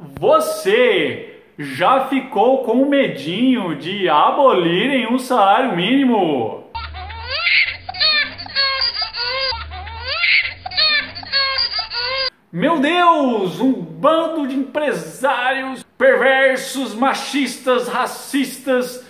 Você já ficou com medinho de abolirem um salário mínimo? Meu Deus, um bando de empresários perversos, machistas, racistas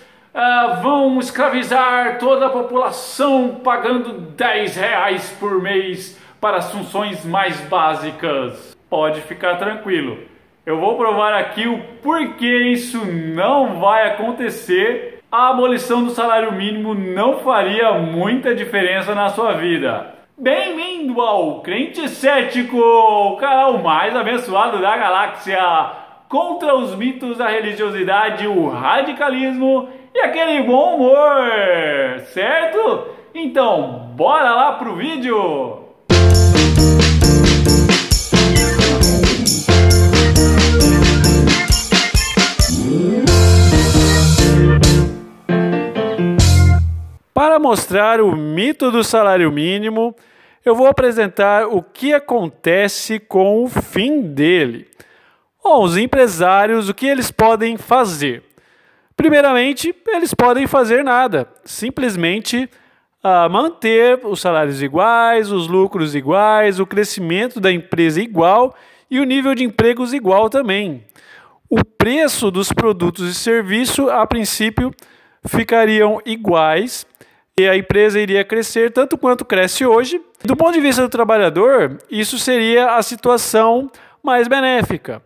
vão escravizar toda a população pagando R$10 por mês para as funções mais básicas. Pode ficar tranquilo. Eu vou provar aqui o porquê isso não vai acontecer. A abolição do salário mínimo não faria muita diferença na sua vida. Bem-vindo ao Crente Cético, o canal mais abençoado da galáxia, contra os mitos da religiosidade, o radicalismo e aquele bom humor, certo? Então, bora lá pro vídeo! Para mostrar o mito do salário mínimo, eu vou apresentar o que acontece com o fim dele. Bom, os empresários, o que eles podem fazer? Primeiramente, eles podem fazer nada, simplesmente manter os salários iguais, os lucros iguais, o crescimento da empresa igual e o nível de empregos igual também. O preço dos produtos e serviços, a princípio, ficariam iguais e a empresa iria crescer tanto quanto cresce hoje. Do ponto de vista do trabalhador, isso seria a situação mais benéfica.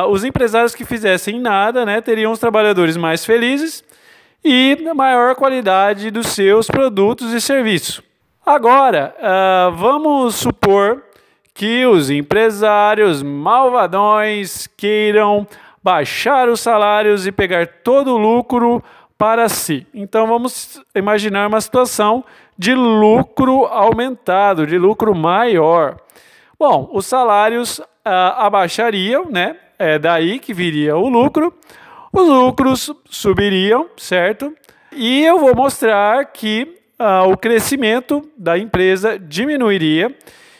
Os empresários que fizessem nada, teriam os trabalhadores mais felizes e maior qualidade dos seus produtos e serviços. Agora, vamos supor que os empresários malvadões queiram baixar os salários e pegar todo o lucro para si. Então vamos imaginar uma situação de lucro aumentado, de lucro maior. Bom, os salários abaixariam, É daí que viria o lucro. Os lucros subiriam, certo? E eu vou mostrar que o crescimento da empresa diminuiria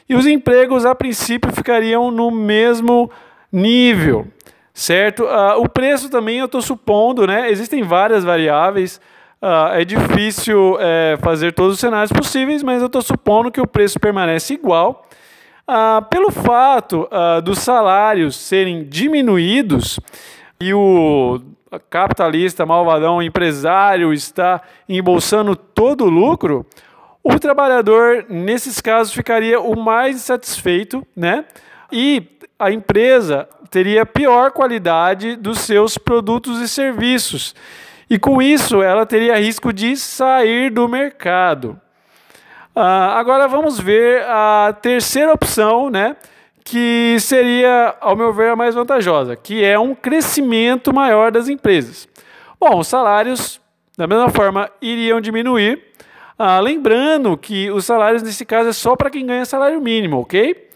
e os empregos, a princípio, ficariam no mesmo nível, certo? O preço também eu estou supondo, existem várias variáveis, é difícil fazer todos os cenários possíveis, mas eu estou supondo que o preço permanece igual. Pelo fato dos salários serem diminuídos e o capitalista, malvadão, empresário está embolsando todo o lucro, o trabalhador, nesses casos, ficaria o mais insatisfeito, E a empresa teria pior qualidade dos seus produtos e serviços. E com isso, ela teria risco de sair do mercado. Agora vamos ver a terceira opção, que seria, ao meu ver, a mais vantajosa, que é um crescimento maior das empresas. Bom, os salários, da mesma forma, iriam diminuir. Lembrando que os salários, nesse caso, é só para quem ganha salário mínimo, ok?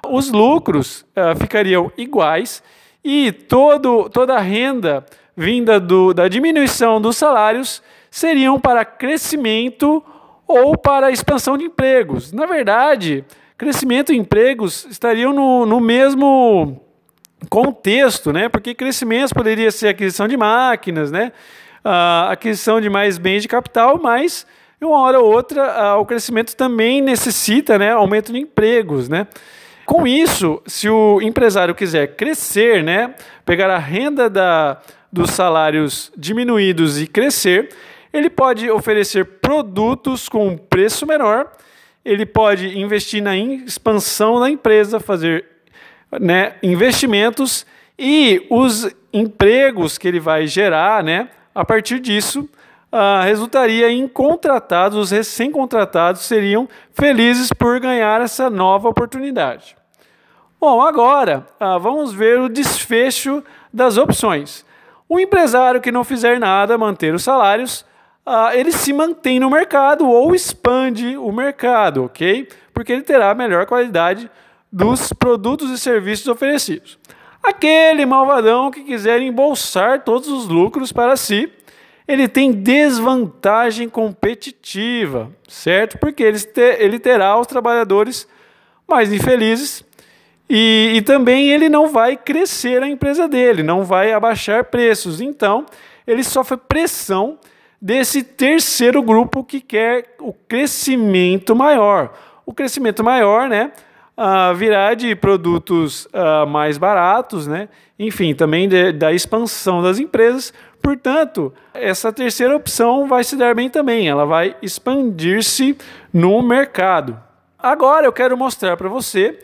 Os lucros ficariam iguais e toda a renda vinda da diminuição dos salários seriam para crescimento ou para expansão de empregos. Na verdade, crescimento e empregos estariam no mesmo contexto, porque crescimento poderia ser aquisição de máquinas, aquisição de mais bens de capital, mas de uma hora ou outra o crescimento também necessita aumento de empregos. Com isso, se o empresário quiser crescer, pegar a renda dos salários diminuídos e crescer, ele pode oferecer produtos com um preço menor, ele pode investir na expansão da empresa, fazer investimentos e os empregos que ele vai gerar, a partir disso, resultaria em contratados, os recém-contratados seriam felizes por ganhar essa nova oportunidade. Bom, agora vamos ver o desfecho das opções. O empresário que não fizer nada, manter os salários, ele se mantém no mercado ou expande o mercado, ok? Porque ele terá a melhor qualidade dos produtos e serviços oferecidos. Aquele malvadão que quiser embolsar todos os lucros para si, ele tem desvantagem competitiva, certo? Porque ele terá os trabalhadores mais infelizes E também ele não vai crescer a empresa dele, não vai abaixar preços. Então, ele sofre pressão desse terceiro grupo que quer o crescimento maior. O crescimento maior, né, virá de produtos mais baratos, né, enfim, também da expansão das empresas. Portanto, essa terceira opção vai se dar bem também, ela vai expandir-se no mercado. Agora eu quero mostrar para você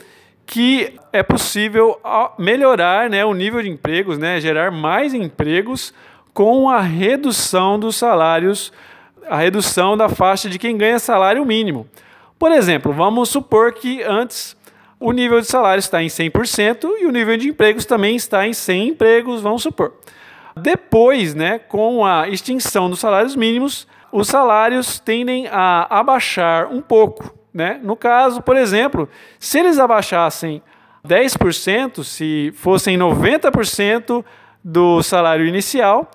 que é possível melhorar, né, o nível de empregos, né, gerar mais empregos com a redução dos salários, a redução da faixa de quem ganha salário mínimo. Por exemplo, vamos supor que antes o nível de salário está em 100% e o nível de empregos também está em 100 empregos, vamos supor. Depois, né, com a extinção dos salários mínimos, os salários tendem a abaixar um pouco, né? No caso, por exemplo, se eles abaixassem 10%, se fossem 90% do salário inicial,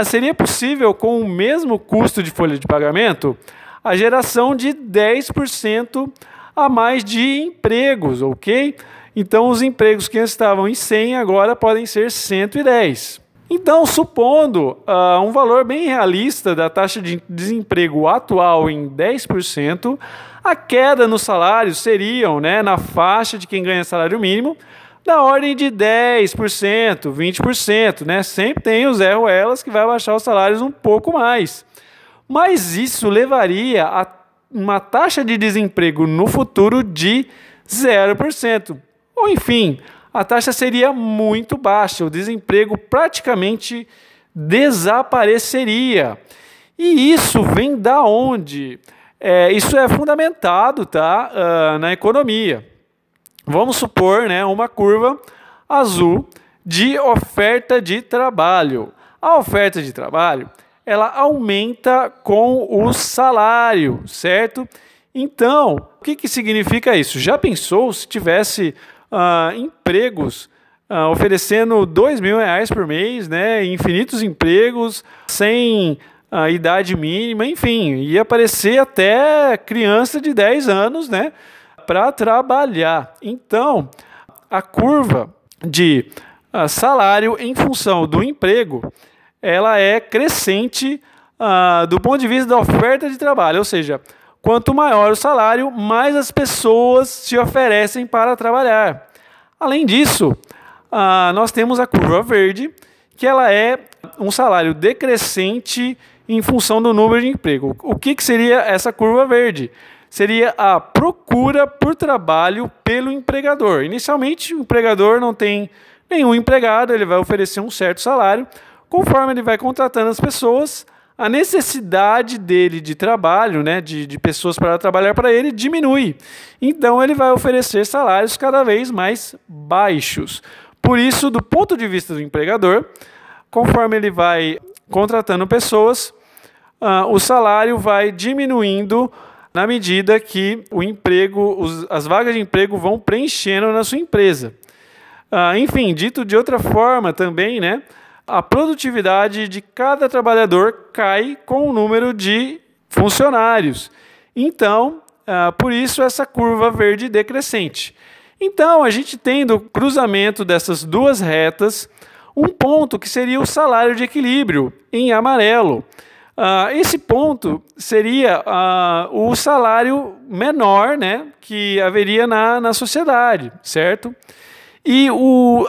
seria possível, com o mesmo custo de folha de pagamento, a geração de 10% a mais de empregos, ok? Então, os empregos que estavam em 100 agora podem ser 110. Então, supondo um valor bem realista da taxa de desemprego atual em 10%, a queda nos salários seriam, né, na faixa de quem ganha salário mínimo, da ordem de 10%, 20%, né? Sempre tem os elas que vai baixar os salários um pouco mais. Mas isso levaria a uma taxa de desemprego no futuro de 0%. Ou enfim, a taxa seria muito baixa, o desemprego praticamente desapareceria. E isso vem da onde? Isso é fundamentado, tá, na economia. Vamos supor, né, uma curva azul de oferta de trabalho. A oferta de trabalho, ela aumenta com o salário, certo? Então, o que significa isso? Já pensou se tivesse empregos oferecendo R$2.000 por mês, né, infinitos empregos, sem idade mínima, enfim, ia aparecer até criança de 10 anos, né, para trabalhar. Então, a curva de salário em função do emprego, ela é crescente do ponto de vista da oferta de trabalho, ou seja, quanto maior o salário, mais as pessoas se oferecem para trabalhar. Além disso, nós temos a curva verde, que ela é um salário decrescente em função do número de emprego. O que seria essa curva verde? Seria a procura por trabalho pelo empregador. Inicialmente, o empregador não tem nenhum empregado, ele vai oferecer um certo salário. Conforme ele vai contratando as pessoas, a necessidade dele de trabalho, né, de pessoas para trabalhar para ele, diminui. Então, ele vai oferecer salários cada vez mais baixos. Por isso, do ponto de vista do empregador, conforme ele vai contratando pessoas, o salário vai diminuindo na medida que o emprego, as vagas de emprego vão preenchendo na sua empresa. Enfim, dito de outra forma também, né, a produtividade de cada trabalhador cai com o número de funcionários. Então, por isso essa curva verde decrescente. Então, a gente tem do cruzamento dessas duas retas um ponto que seria o salário de equilíbrio, em amarelo. Esse ponto seria o salário menor, né, que haveria na sociedade, certo? E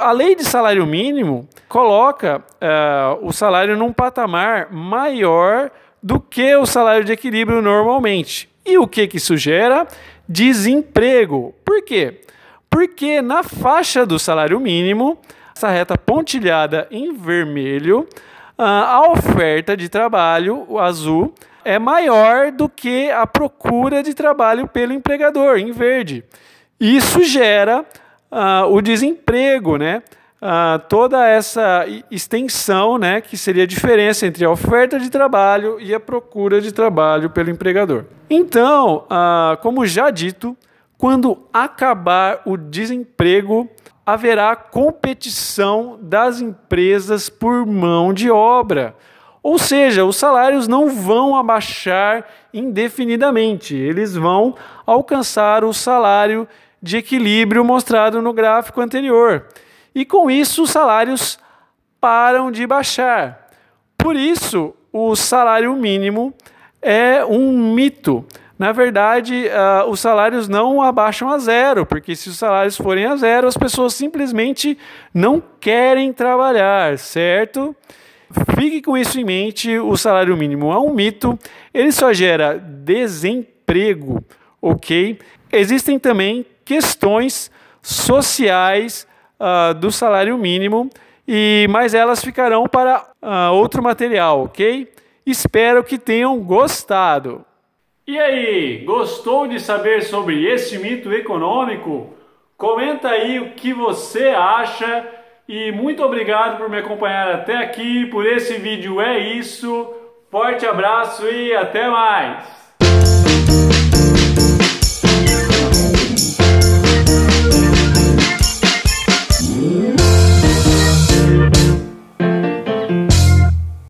a lei de salário mínimo coloca o salário num patamar maior do que o salário de equilíbrio normalmente. E o que isso gera? Desemprego. Por quê? Porque na faixa do salário mínimo, essa reta pontilhada em vermelho, a oferta de trabalho, o azul, é maior do que a procura de trabalho pelo empregador, em verde. Isso gera o desemprego, né? Toda essa extensão, né, que seria a diferença entre a oferta de trabalho e a procura de trabalho pelo empregador. Então, como já dito, quando acabar o desemprego, haverá competição das empresas por mão de obra. Ou seja, os salários não vão abaixar indefinidamente, eles vão alcançar o salário de equilíbrio mostrado no gráfico anterior. E com isso os salários param de baixar. Por isso, o salário mínimo é um mito. Na verdade, os salários não abaixam a zero, porque se os salários forem a zero, as pessoas simplesmente não querem trabalhar, certo? Fique com isso em mente, o salário mínimo é um mito, ele só gera desemprego, ok? Existem também questões sociais do salário mínimo, mas elas ficarão para outro material, ok? Espero que tenham gostado. E aí, gostou de saber sobre este mito econômico? Comenta aí o que você acha e muito obrigado por me acompanhar até aqui. Por esse vídeo é isso. Forte abraço e até mais!